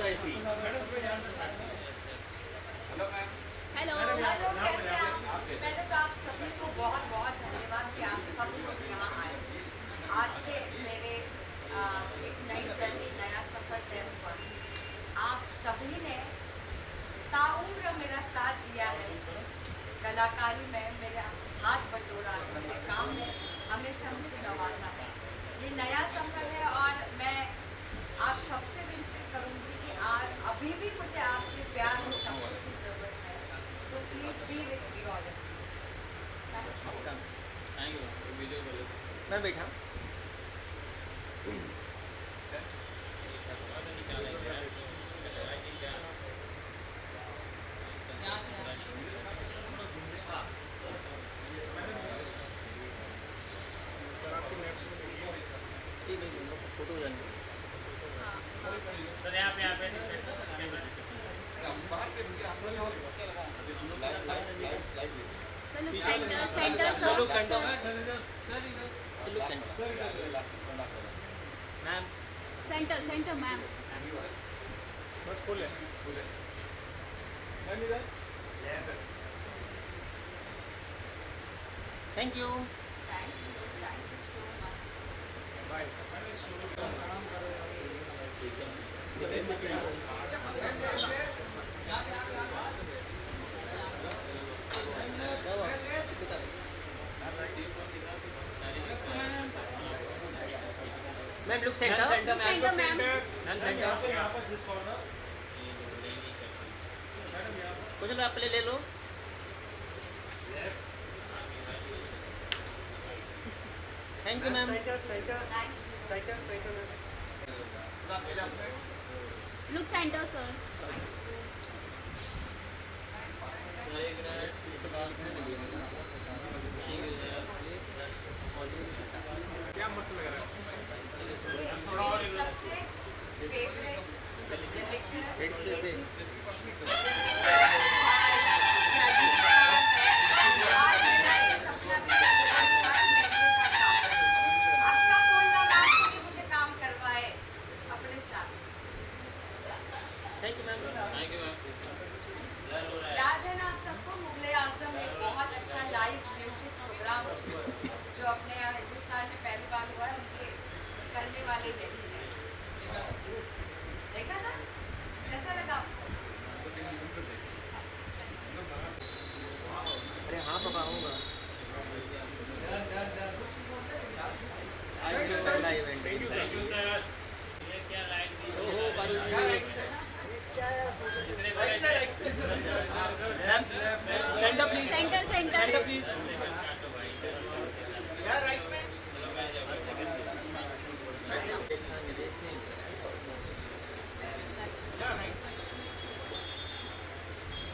Hello, कैसे आप? पहले तो आप सभी को बहुत बहुत धन्यवाद कि आप सब लोग यहाँ आए। आज से मेरे एक नई जर्नी, नया सफ़र तय हुआ। आप सभी ने ताउम्र मेरा साथ दिया है, कलाकारी में मेरा हाथ बटोरा है, मेरे काम में हमेशा मुझे नवाजा है। ये नया सफ़र है और मैं आप सबसे विनती करूँगी कि अभी भी मुझे आपके प्यार और सपोर्ट की ज़रूरत है। So please be with me all. Thank you. मैं बैठा फोटो सेंटर मैम बस फुल है thank you thank you so much. Bye ma'am look centre ma'am कुछ लो आप ले लो thank you ma'am look centre sir क्या मस्त लग रहा है सबसे फेवरेट मुझे काम करवाए अपने साथ। थैंक यू मैम याद है ना आप सबको, मुगले आजम एक बहुत अच्छा लाइव म्यूजिक प्रोग्राम जो अपने यहाँ हिंदुस्तान में पहली बार हुआ है, उनके करने वाले यही है। देखा था कैसा लगा आपको? अरे हाँ पापा आऊँगा आज जो पहला इवेंट थैंक यू सर ये क्या लाइट ओहो बारू centre please centre please right में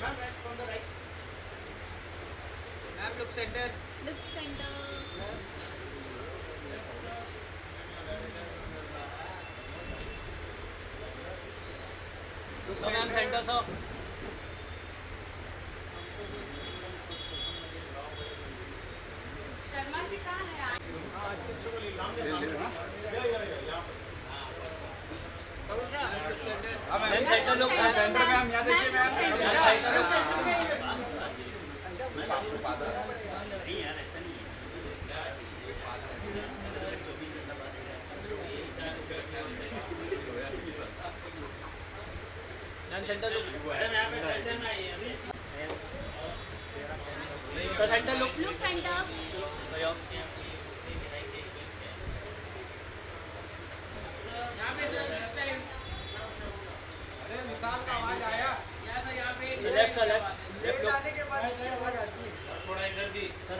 ma'am right from the right ma'am look centre ma'am centre so Sharma ji कहाँ है आज? मैम सेंटर लोग सेंटर में हम यहाँ देखिए मैम सेंटर नहीं यार ऐसा नहीं मैम सेंटर लोग सेंटर लोग सेंटर अरे विशाल का आवाज आया लेफ्ट लेफ्ट आने के बाद आवाज आती है थोड़ा इधर भी सर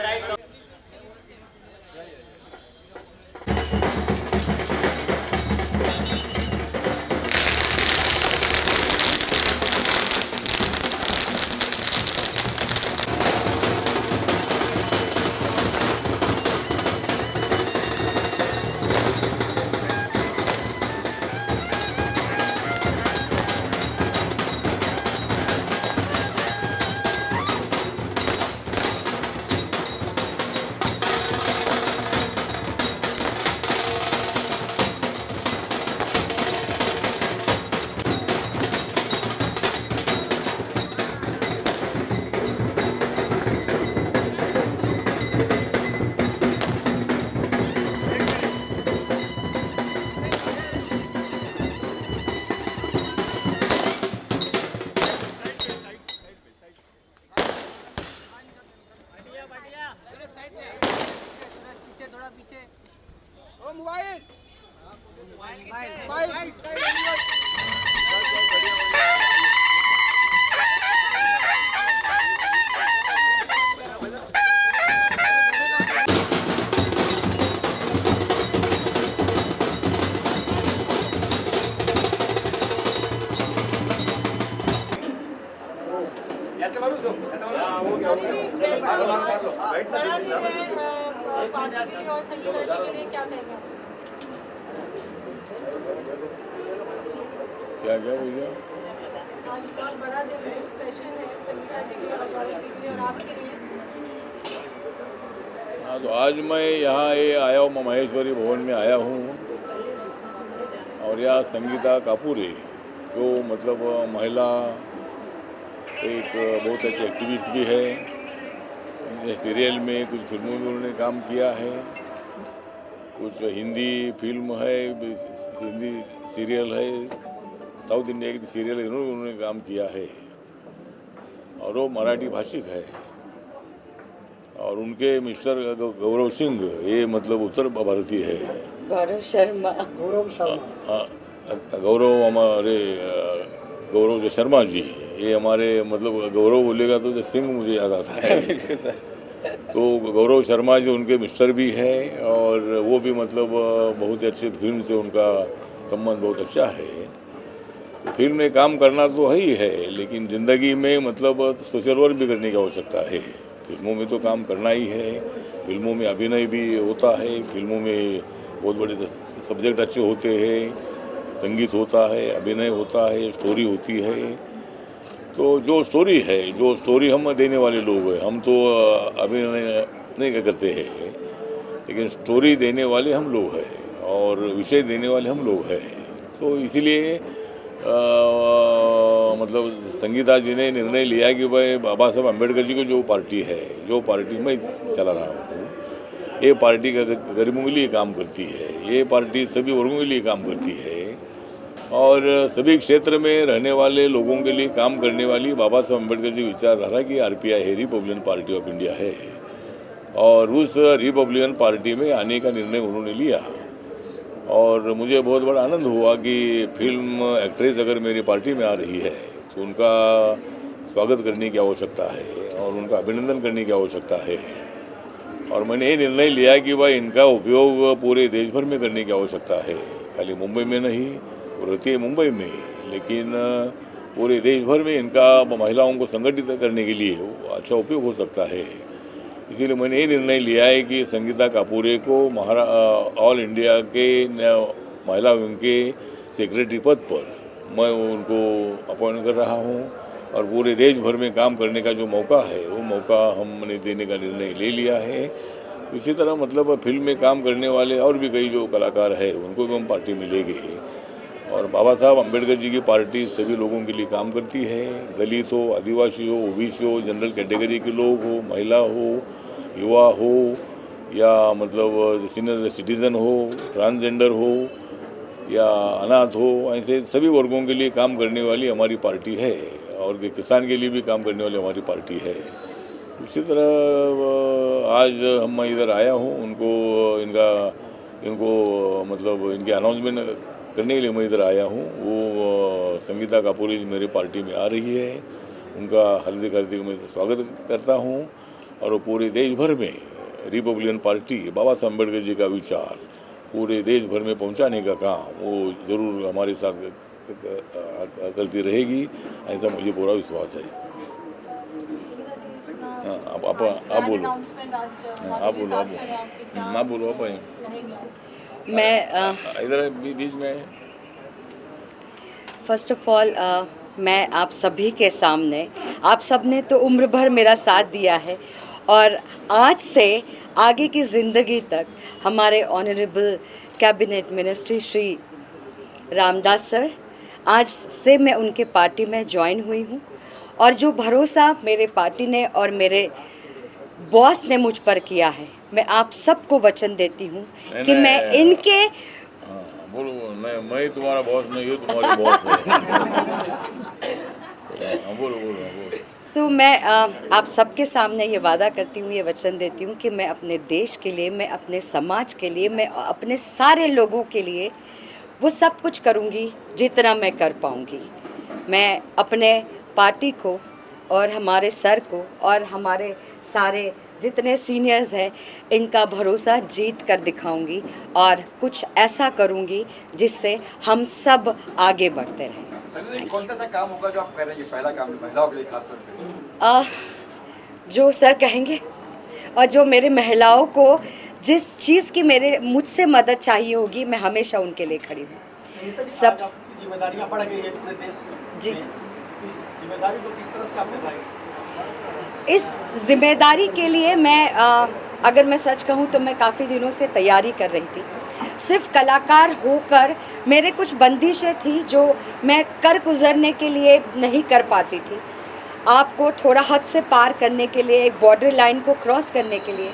राइट मोबाइल बड़ा दिन है पार्टी के लिए और संगीत के लिए, क्या कहना है? क्या क्या भैया? आज बहुत बड़ा दिन है, स्पेशल है संगीता जी के लिए और गौरव जी के लिए और आपके लिए। हाँ, तो आज मैं यहाँ ये आया हूँ, महेश्वरी भवन में आया हूँ और यहाँ संगीता कापूरे जो मतलब महिला एक बहुत अच्छी एक्टिविस्ट भी है, सीरियल में कुछ फिल्मों में उन्होंने काम किया है, कुछ हिंदी फिल्म है, हिंदी सीरियल है, साउथ इंडिया की सीरियल है, उन्होंने काम किया है और वो मराठी भाषिक है। और उनके मिस्टर गौरव सिंह ये मतलब उत्तर भारतीय है। गौरव हमारे गौरव शर्मा जी, ये हमारे मतलब गौरव बोलेगा तो सिंह मुझे याद आता है। तो गौरव शर्मा जी उनके मिस्टर भी हैं और वो भी मतलब बहुत अच्छे फिल्म से उनका संबंध बहुत अच्छा है। फिल्म में काम करना तो है ही है, लेकिन ज़िंदगी में मतलब सोशल वर्क भी करने की आवश्यकता है। फिल्मों में तो काम करना ही है, फिल्मों में अभिनय भी होता है, फिल्मों में बहुत बड़े सब्जेक्ट अच्छे होते हैं, संगीत होता है, अभिनय होता है, स्टोरी होती है। तो जो स्टोरी हम देने वाले लोग हैं, हम तो अभिनय नहीं करते हैं, लेकिन स्टोरी देने वाले हम लोग हैं और विषय देने वाले हम लोग हैं। तो इसीलिए मतलब संगीता जी ने निर्णय लिया कि भाई बाबा साहब अम्बेडकर जी की जो पार्टी है, जो पार्टी मैं चला रहा हूँ, ये पार्टी गरीबों के लिए काम करती है, ये पार्टी सभी वर्गों के लिए काम करती है और सभी क्षेत्र में रहने वाले लोगों के लिए काम करने वाली बाबा साहब अम्बेडकर जी विचारधारा की आरपीआई है, रिपब्लिकन पार्टी ऑफ इंडिया है। और उस रिपब्लिकन पार्टी में आने का निर्णय उन्होंने लिया और मुझे बहुत बड़ा आनंद हुआ कि फिल्म एक्ट्रेस अगर मेरी पार्टी में आ रही है तो उनका स्वागत करने की आवश्यकता है और उनका अभिनंदन करने की आवश्यकता है। और मैंने ये निर्णय लिया कि भाई इनका उपयोग पूरे देश भर में करने की आवश्यकता है, खाली मुंबई में नहीं, वो रहती है मुंबई में, लेकिन पूरे देश भर में इनका महिलाओं को संगठित करने के लिए अच्छा उपयोग हो सकता है। इसीलिए मैंने ये निर्णय लिया है कि संगीता कापूरे को ऑल इंडिया के महिला विंग के सेक्रेटरी पद पर मैं उनको अपॉइंट कर रहा हूँ और पूरे देश भर में काम करने का जो मौका है वो मौका हमने देने का निर्णय ले लिया है। इसी तरह मतलब फिल्म में काम करने वाले और भी कई जो कलाकार हैं उनको भी हम पार्टी में लेंगे। और बाबा साहब अम्बेडकर जी की पार्टी सभी लोगों के लिए काम करती है, दलित हो, आदिवासी हो, ओबीसी हो, जनरल कैटेगरी के लोग हो, महिला हो, युवा हो या मतलब सीनियर सिटीज़न हो, ट्रांसजेंडर हो या अनाथ हो, ऐसे सभी वर्गों के लिए काम करने वाली हमारी पार्टी है और किसान के लिए भी काम करने वाली हमारी पार्टी है। इसी तरह आज हम इधर आया हूँ इनको मतलब इनके अनाउंसमेंट करने के लिए मैं इधर आया हूँ। वो संगीता कापूरे जी मेरी पार्टी में आ रही है, उनका हार्दिक मैं स्वागत करता हूँ और वो पूरे देश भर में रिपब्लिकन पार्टी बाबा साहब अम्बेडकर जी का विचार पूरे देश भर में पहुँचाने का काम वो ज़रूर हमारे साथ करती रहेगी, ऐसा मुझे पूरा विश्वास है। हाँ, आप बोलो मैं इधर बीच में। फर्स्ट ऑफ ऑल मैं आप सभी के सामने, आप सब ने तो उम्र भर मेरा साथ दिया है और आज से आगे की ज़िंदगी तक हमारे honourable cabinet ministry Shri Ramdas sir, आज से मैं उनके पार्टी में ज्वाइन हुई हूँ और जो भरोसा मेरे पार्टी ने और मेरे बॉस ने मुझ पर किया है, मैं आप सबको वचन देती हूँ कि मैं इनके बोलो मैं तुम्हारा बॉस नहीं हूँ, तुम्हारी बॉस है। बोलो। सो मैं आप सबके सामने ये वादा करती हूँ, ये वचन देती हूँ कि मैं अपने देश के लिए, मैं अपने समाज के लिए, मैं अपने सारे लोगों के लिए वो सब कुछ करूँगी जितना मैं कर पाऊँगी। मैं अपने पार्टी को और हमारे सर को और हमारे सारे जितने सीनियर्स हैं इनका भरोसा जीत कर दिखाऊंगी और कुछ ऐसा करूंगी जिससे हम सब आगे बढ़ते रहें। कौन सा काम होगा जो आप करेंगे, पहला काम महिलाओं के लिए खास तौर पे? जो सर कहेंगे और जो मेरे महिलाओं को जिस चीज़ की मुझसे मदद चाहिए होगी, मैं हमेशा उनके लिए खड़ी हूँ। सब जिम्मेदारियां बढ़ गई है पूरे देश जी, इस जिम्मेदारी को किस तरह से आप निभाएंगे? इस जिम्मेदारी के लिए मैं अगर मैं सच कहूँ तो मैं काफ़ी दिनों से तैयारी कर रही थी। सिर्फ कलाकार होकर मेरे कुछ बंदिशें थी जो मैं कर गुजरने के लिए नहीं कर पाती थी। आपको थोड़ा हद से पार करने के लिए, एक बॉर्डर लाइन को क्रॉस करने के लिए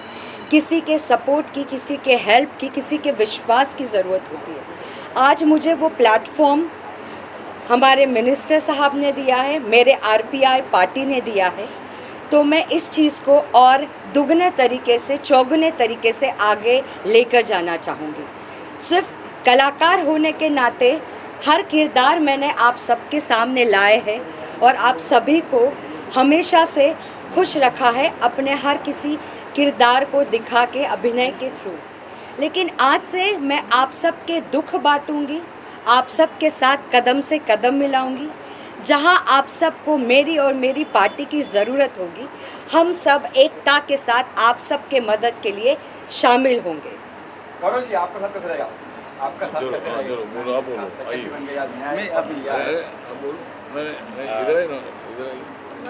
किसी के सपोर्ट की, किसी के हेल्प की, किसी के विश्वास की ज़रूरत होती है। आज मुझे वो प्लेटफॉर्म हमारे मिनिस्टर साहब ने दिया है, मेरे आरपीआई पार्टी ने दिया है, तो मैं इस चीज़ को और दुगने तरीके से, चौगुने तरीके से आगे लेकर जाना चाहूँगी। सिर्फ कलाकार होने के नाते हर किरदार मैंने आप सबके सामने लाए हैं और आप सभी को हमेशा से खुश रखा है अपने हर किसी किरदार को दिखा के, अभिनय के थ्रू। लेकिन आज से मैं आप सबके दुख बांटूंगी, आप सबके साथ कदम से कदम मिलाऊंगी। जहां आप सबको मेरी और मेरी पार्टी की ज़रूरत होगी, हम सब एकता के साथ आप सबके मदद के लिए शामिल होंगे। गौरव जी, आपका साथ कैसे रहेगा? आपका साथ कैसे रहेगा? बोलो, आप बोलो, आइए। मैं अभी बोलो, नहीं, इधर ही ना, इधर ही।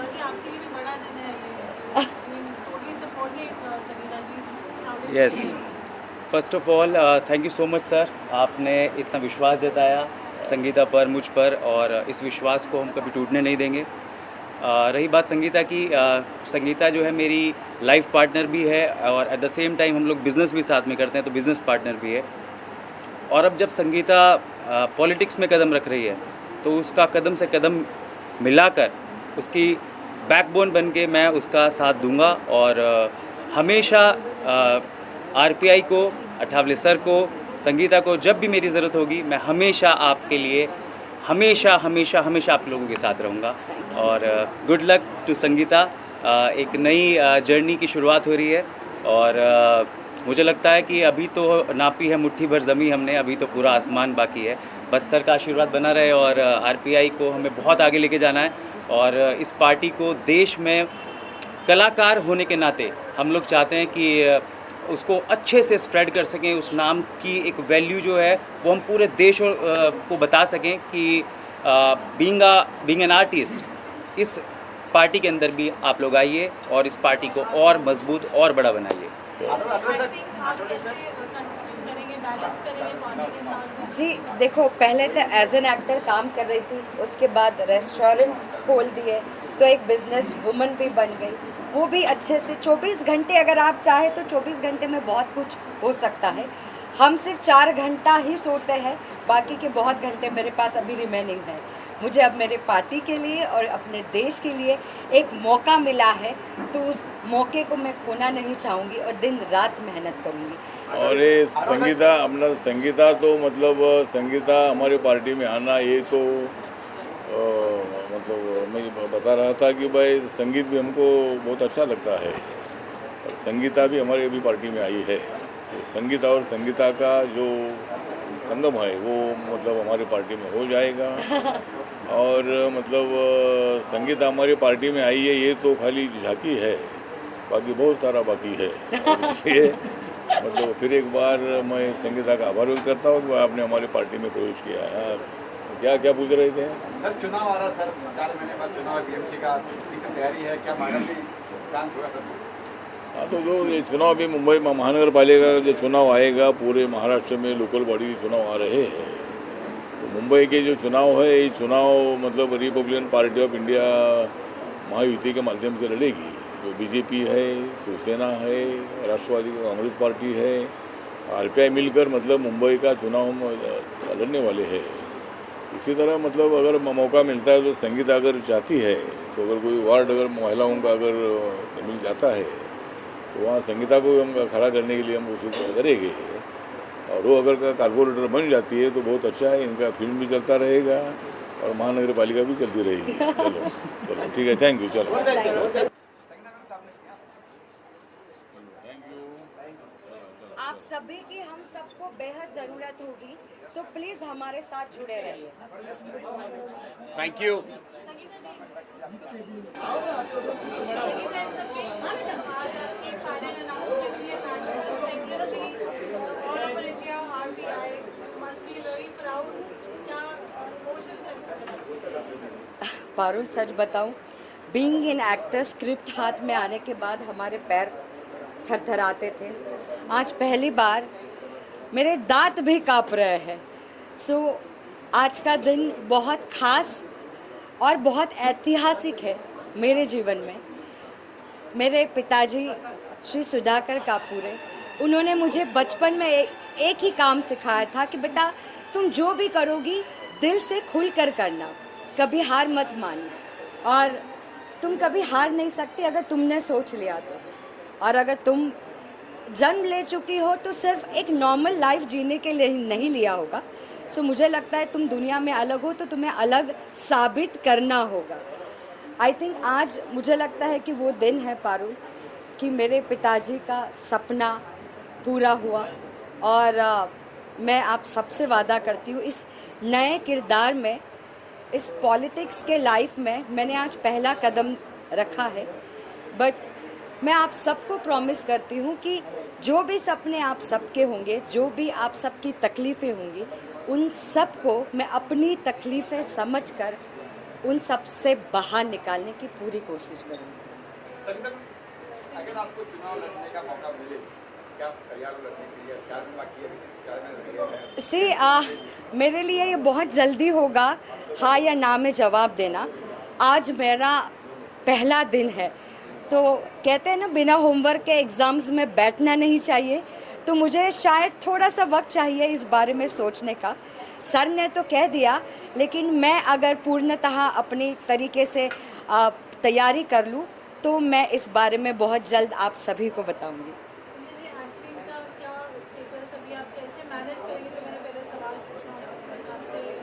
जी, आपके लिए भी बड़ा दिन है ये। Totally supporting Sangeeta ji. Yes, first of all thank you so much sir, आपने इतना विश्वास जताया संगीता पर, मुझ पर, और इस विश्वास को हम कभी टूटने नहीं देंगे। रही बात संगीता की, संगीता जो है मेरी लाइफ पार्टनर भी है और एट द सेम टाइम हम लोग बिज़नेस भी साथ में करते हैं, तो बिज़नेस पार्टनर भी है। और अब जब संगीता पॉलिटिक्स में कदम रख रही है तो उसका कदम से कदम मिलाकर उसकी बैकबोन बन के मैं उसका साथ दूंगा और हमेशा आरपीआई को, अठावले सर को, संगीता को जब भी मेरी ज़रूरत होगी मैं हमेशा आपके लिए हमेशा हमेशा हमेशा आप लोगों के साथ रहूँगा। और गुड लक टू संगीता, एक नई जर्नी की शुरुआत हो रही है और मुझे लगता है कि अभी तो नापी है मुट्ठी भर ज़मीन हमने, अभी तो पूरा आसमान बाकी है। बस सर का आशीर्वाद बना रहे और आरपीआई को हमें बहुत आगे लेके जाना है और इस पार्टी को देश में कलाकार होने के नाते हम लोग चाहते हैं कि उसको अच्छे से स्प्रेड कर सकें, उस नाम की एक वैल्यू जो है वो हम पूरे देश को बता सकें कि बीइंग एन आर्टिस्ट इस पार्टी के अंदर भी आप लोग आइए और इस पार्टी को और मजबूत और बड़ा बनाइए। जी देखो, पहले तो एज एन एक्टर काम कर रही थी, उसके बाद रेस्टोरेंट्स खोल दिए तो एक बिजनेस वुमन भी बन गई, वो भी अच्छे से 24 घंटे अगर आप चाहें तो 24 घंटे में बहुत कुछ हो सकता है। हम सिर्फ 4 घंटा ही सोते हैं, बाकी के बहुत घंटे मेरे पास अभी रिमेनिंग है। मुझे अब मेरे पार्टी के लिए और अपने देश के लिए एक मौका मिला है तो उस मौके को मैं खोना नहीं चाहूँगी और दिन रात मेहनत करूँगी। और ये संगीता, अपना संगीता तो मतलब संगीता हमारी पार्टी में आना, ये तो मतलब मैं बता रहा था कि भाई संगीत भी हमको बहुत अच्छा लगता है और संगीता भी हमारी अभी पार्टी में आई है। तो संगीता और संगीता का जो संगम है वो मतलब हमारी पार्टी में हो जाएगा और मतलब संगीता हमारी पार्टी में आई है, ये तो खाली झांकी है, बाकी बहुत सारा बाकी है। इसलिए मतलब फिर एक बार मैं संगीता का आभार व्यक्त करता हूँ कि आपने हमारी पार्टी में प्रवेश किया है। क्या क्या पूछ रहे थे सर? चुनाव आ रहा सर, 4 महीने बाद चुनाव, बीएमसी का कितनी तैयारी है, क्या माहौल भी चांस होगा सर? हाँ, तो जो ये चुनाव भी मुंबई महानगर पालिका का जो चुनाव आएगा, पूरे महाराष्ट्र में लोकल बॉडी चुनाव आ रहे हैं। तो मुंबई के जो चुनाव है, ये चुनाव मतलब Republican party of India Mahayuti के माध्यम से लड़ेगी। जो बीजेपी है, शिवसेना है, राष्ट्रवादी कांग्रेस पार्टी है, आरपीआई मिलकर मतलब मुंबई का चुनाव लड़ने वाले हैं। इसी तरह मतलब अगर मौका मिलता है तो संगीता अगर चाहती है तो अगर कोई वार्ड अगर महिलाओं का अगर मिल जाता है तो वहाँ संगीता को हम खड़ा करने के लिए हम कोशिश करेंगे। और वो अगर कारपोरेटर बन जाती है तो बहुत अच्छा है, इनका फिल्म भी चलता रहेगा और महानगर पालिका भी चलती रहेगी। चलो चलो ठीक है, थैंक यू। चलो आप सभी की हम सबको बेहद ज़रूरत होगी, सो प्लीज़ हमारे साथ जुड़े रहिए। Thank you. पारुल, सच बताऊं, बीइंग इन एक्टर, स्क्रिप्ट हाथ में आने के बाद हमारे पैर थरथराते थे। आज पहली बार मेरे दांत भी काँप रहे हैं। सो आज का दिन बहुत खास और बहुत ऐतिहासिक है मेरे जीवन में। मेरे पिताजी श्री सुधाकर कापूरे, उन्होंने मुझे बचपन में एक ही काम सिखाया था कि बेटा तुम जो भी करोगी दिल से खुल कर करना, कभी हार मत मानना। और तुम कभी हार नहीं सकती अगर तुमने सोच लिया तो। और अगर तुम जन्म ले चुकी हो तो सिर्फ एक नॉर्मल लाइफ जीने के लिए नहीं लिया होगा। सो मुझे लगता है तुम दुनिया में अलग हो तो तुम्हें अलग साबित करना होगा। आई थिंक आज मुझे लगता है कि वो दिन है पारुल कि मेरे पिताजी का सपना पूरा हुआ। और मैं आप सबसे वादा करती हूँ इस नए किरदार में, इस पॉलिटिक्स के लाइफ में मैंने आज पहला कदम रखा है। बट मैं आप सबको प्रॉमिस करती हूँ कि जो भी सपने आप सबके होंगे, जो भी आप सबकी तकलीफ़ें होंगी, उन सब को मैं अपनी तकलीफ़ें समझकर उन सब से बाहर निकालने की पूरी कोशिश करूँगी। अगर आपको चुनाव लड़ने का मौका मिले, क्या तैयार हो लड़ने के लिए? 4 दिन बाकी है, 4 दिन लगे। मेरे लिए ये बहुत जल्दी होगा हाँ या ना में जवाब देना। आज मेरा पहला दिन है, तो कहते हैं ना बिना होमवर्क के एग्ज़ाम्स में बैठना नहीं चाहिए, तो मुझे शायद थोड़ा सा वक्त चाहिए इस बारे में सोचने का। सर ने तो कह दिया, लेकिन मैं अगर पूर्णतः अपनी तरीके से तैयारी कर लूँ तो मैं इस बारे में बहुत जल्द आप सभी को बताऊँगी।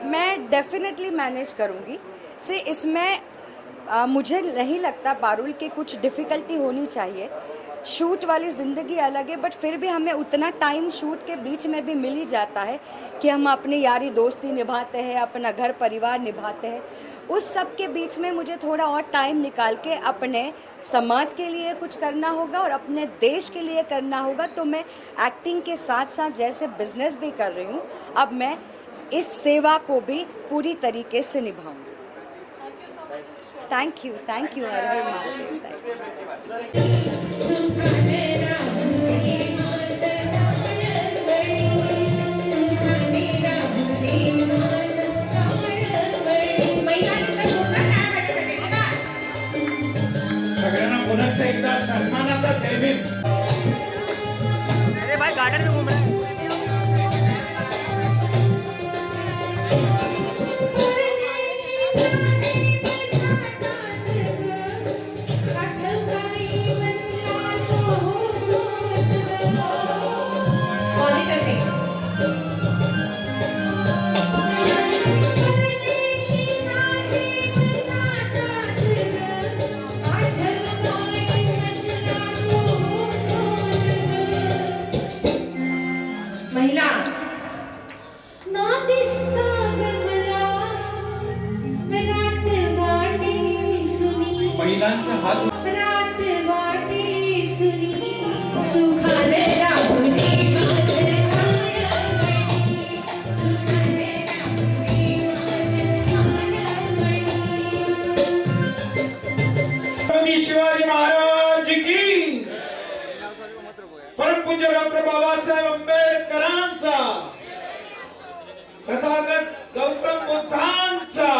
मैं डेफिनेटली मैनेज करूँगी। से इसमें मुझे नहीं लगता पारुल कि कुछ डिफ़िकल्टी होनी चाहिए। शूट वाली ज़िंदगी अलग है, बट फिर भी हमें उतना टाइम शूट के बीच में भी मिल ही जाता है कि हम अपनी यारी दोस्ती निभाते हैं, अपना घर परिवार निभाते हैं। उस सब के बीच में मुझे थोड़ा और टाइम निकाल के अपने समाज के लिए कुछ करना होगा और अपने देश के लिए करना होगा। तो मैं एक्टिंग के साथ साथ जैसे बिजनेस भी कर रही हूँ, अब मैं इस सेवा को भी पूरी तरीके से निभाऊंगी। थैंक यू हर हर महादेव। सगळ्यांना पुन्हा एकदा सन्मानाचा देवीन। अरे भाई गार्डन में घूम रहा है। महिला ना दिसता गमला रात वाटे सुनी, महिलांचा हात रात वाटे सुनी, सुखाने राहुनी माझे प्राणमणी, सुखाने राहुनी माझे प्राणमणी। शिवाजी महाराज की, परम पूज्य डॉक्टर बाबासाहेब आंबेडकरांचा, तथागत गौतम बुद्धांचा,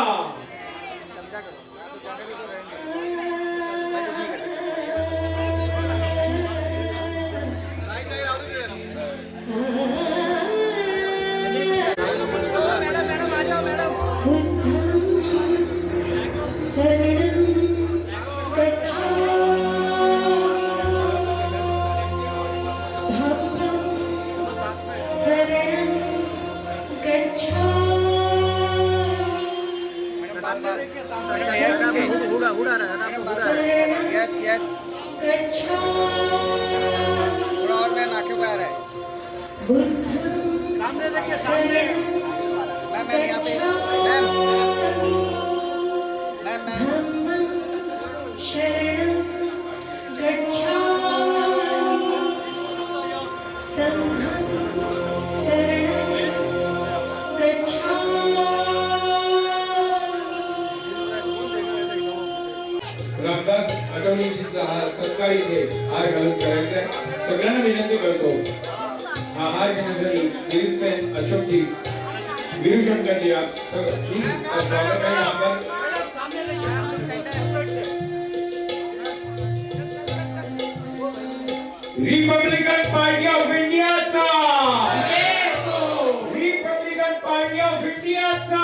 यस थोड़ा और मैम आंखें पे आ रहा है सामने देखिए सामने मैम मैम यहाँ पे मैम मैम मैम शरणं गच्छामि संघं शरणं रामदास आठवलेंचा हा सत्कार इथे हार घालून करायचा आहे. सगळ्यांना विनंती करतो हा हार घेण्यासाठी दिलीपसेन अशोकजी वीरशंकरजी आप सगळी स्वागत आहे आपण रिपब्लिकन पार्टी ऑफ इंडियाचा रिपब्लिकन पार्टी ऑफ इंडियाचा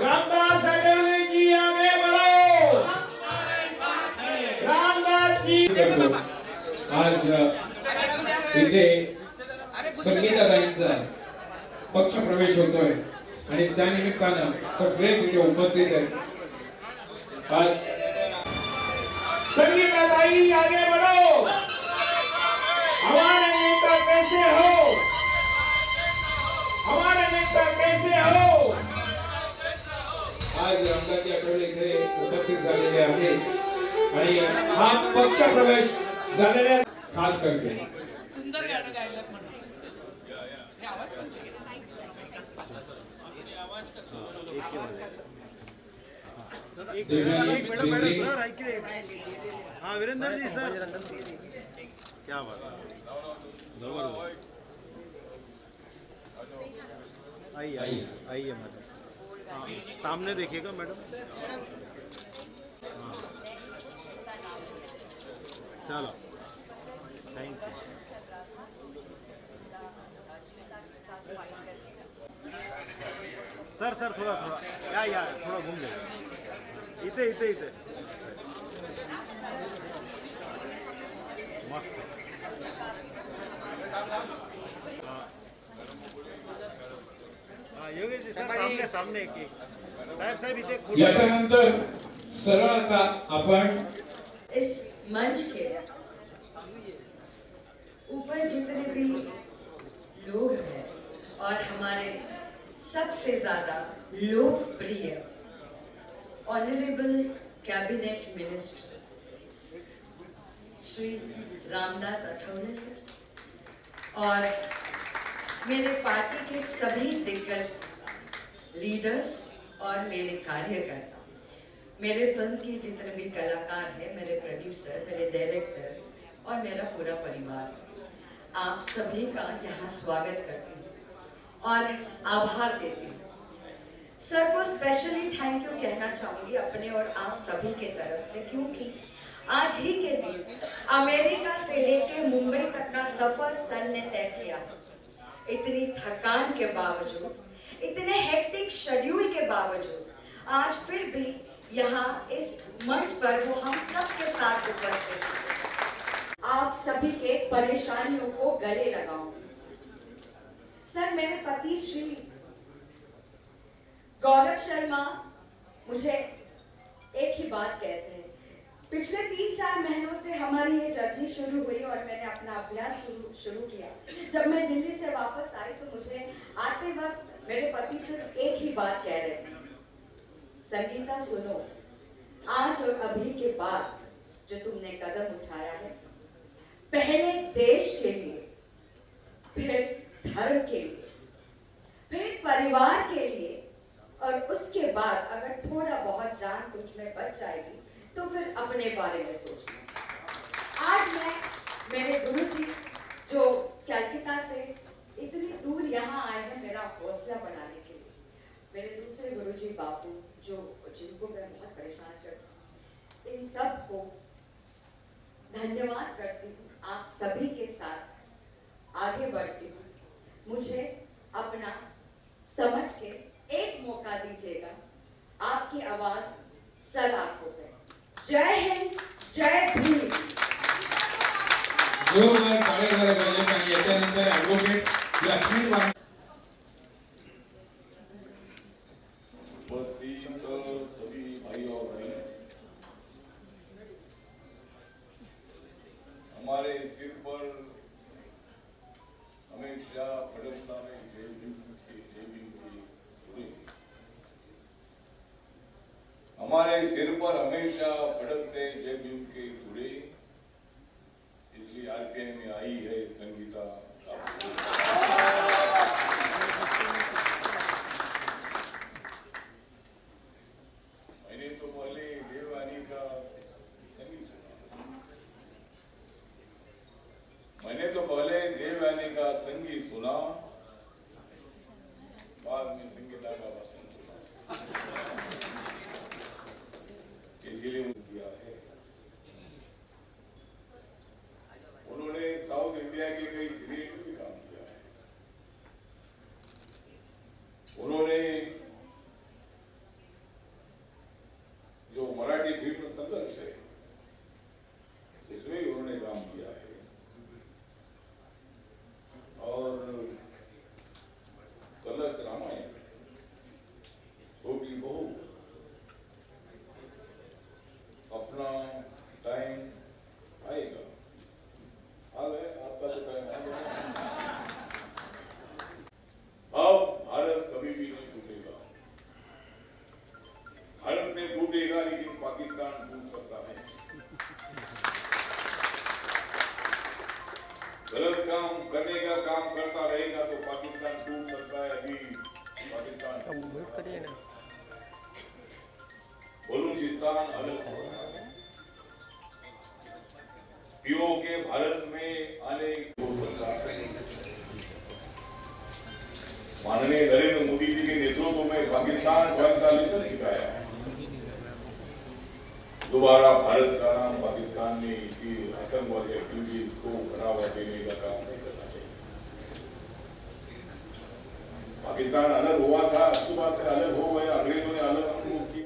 रामदास आठवलेंजी आगे बढ़ो रामदास जी आज इथे संगीताताईंचा पक्ष प्रवेश होतोय आणि त्या निमित्तानं सगळे तिथे उपस्थित आहेत आज संगीताताई आगे बढ़ो हमारे नेता कैसे हो हमारे नेता कैसे हो आज रामदासजी आठवले इथे उपस्थित झालेले आहेत आणि हा पक्ष प्रवेश झालेल्या खास करते सुंदर गाणं गायलं म्हणून आवाज हाँ वीरेंद्र जी सर क्या बात आइए आइए आइए मैडम सामने देखिएगा मैडम चलो थैंक यू सर सर थोड़ा थोड़ा या थोड़ा घूम जाए इथे इथे इथे मस्त योगेश जी सर सामने सामने एक साहेब साहेब इथे याच्यानंतर सरळ आता आपण इस मंच के ऊपर जितने भी लोग हैं और हमारे सबसे ज्यादा लोकप्रिय honourable cabinet minister Shri Ramdas Athawale sir और मेरे पार्टी के सभी दिग्गज लीडर्स और मेरे कार्यकर्ता, मेरे फिल्म के जितने भी कलाकार हैं, मेरे प्रोड्यूसर, मेरे डायरेक्टर और मेरा पूरा परिवार, आप सभी का यहाँ स्वागत करती हूँ और आभार देती हूँ। सर को स्पेशली थैंक यू कहना चाहूँगी अपने और आप सभी के तरफ से, क्योंकि आज ही के दिन अमेरिका से लेके मुंबई तक का सफर सर ने तय किया। इतनी थकान के बावजूद, इतने हेक्टिक शेड्यूल के बावजूद आज फिर भी यहाँ इस मंच पर वो हम सबके साथ उपस्थित हैं। आप सभी के परेशानियों को गले लगाऊंगी। सर मेरे पति श्री गौरव शर्मा मुझे एक ही बात कहते हैं, पिछले 3-4 महीनों से हमारी ये जर्नी शुरू हुई और मैंने अपना अभ्यास शुरू किया। जब मैं दिल्ली से वापस आई तो मुझे आते वक्त मेरे पति सिर्फ एक ही बात कह रहे थे, संगीता सुनो, आज और अभी के बाद जो तुमने कदम उठाया है, पहले देश के लिए, फिर धर्म के लिए, फिर परिवार के लिए और उसके बाद अगर थोड़ा बहुत जान तुझ में बच जाएगी तो फिर अपने बारे में सोचना। आज मैं मेरे गुरुजी जो कलकत्ता से इतनी दूर यहाँ आए हैं मेरा हौसला बढ़ाने के लिए, मेरे दूसरे गुरुजी बापू जिनको मैं बहुत परेशान करती हूँ, इन सब को धन्यवाद करती हूँ। आप सभी के साथ आगे बढ़ती हूँ। मुझे अपना समझ के एक मौका दीजिएगा, आपकी आवाज सलाखों पे। जय हिंद, जय भीम। जोरदार टाळ्या झाल्या पाहिजेत आणि याच्यानंतर ॲडव्होकेट यास्मीन उपस्थित सभी भाई और बहन, हमारे सिर पर हमेशा भड़कते जययुग के घोड़े, इसलिए आरपीआई में आई है संगीता। मैंने तो पहले देववानी का संगीत सुना, मैंने तो पहले देववानी का संगीत सुना, बाद में संगीता का भाषण सुना। इसके लिए किया है। उन्होंने साउथ इंडिया के कई सीरियल में भी काम किया है। उन्होंने जो मराठी फिल्म संघर्ष है इसमें भी उन्होंने काम किया है। और कलश रामायण छोटी बहू अपना टाइम आएगा, आ गए, आपका तो टाइम आ गया। अब भारत कभी भी नहीं टूटेगा। भारत में टूटेगा लेकिन पाकिस्तान टूट सकता है। गलत काम करने का काम करता रहेगा तो पाकिस्तान टूट सकता है। अभी पाकिस्तान बलूचिस्तान अलग हो रहा है। के भारत में आने को सरकार माननीय नरेंद्र मोदी जी के नेतृत्व में पाकिस्तान स्वतंत्रता लेकर सिखाया है। दोबारा भारत का नाम पाकिस्तान में इसी आतंकवादी एक्टिविटीज को बढ़ावा देने का काम नहीं करना चाहिए। पाकिस्तान अलग हुआ था, अच्छी बात है, अलग हो गया, अंग्रेजों ने अलग हमको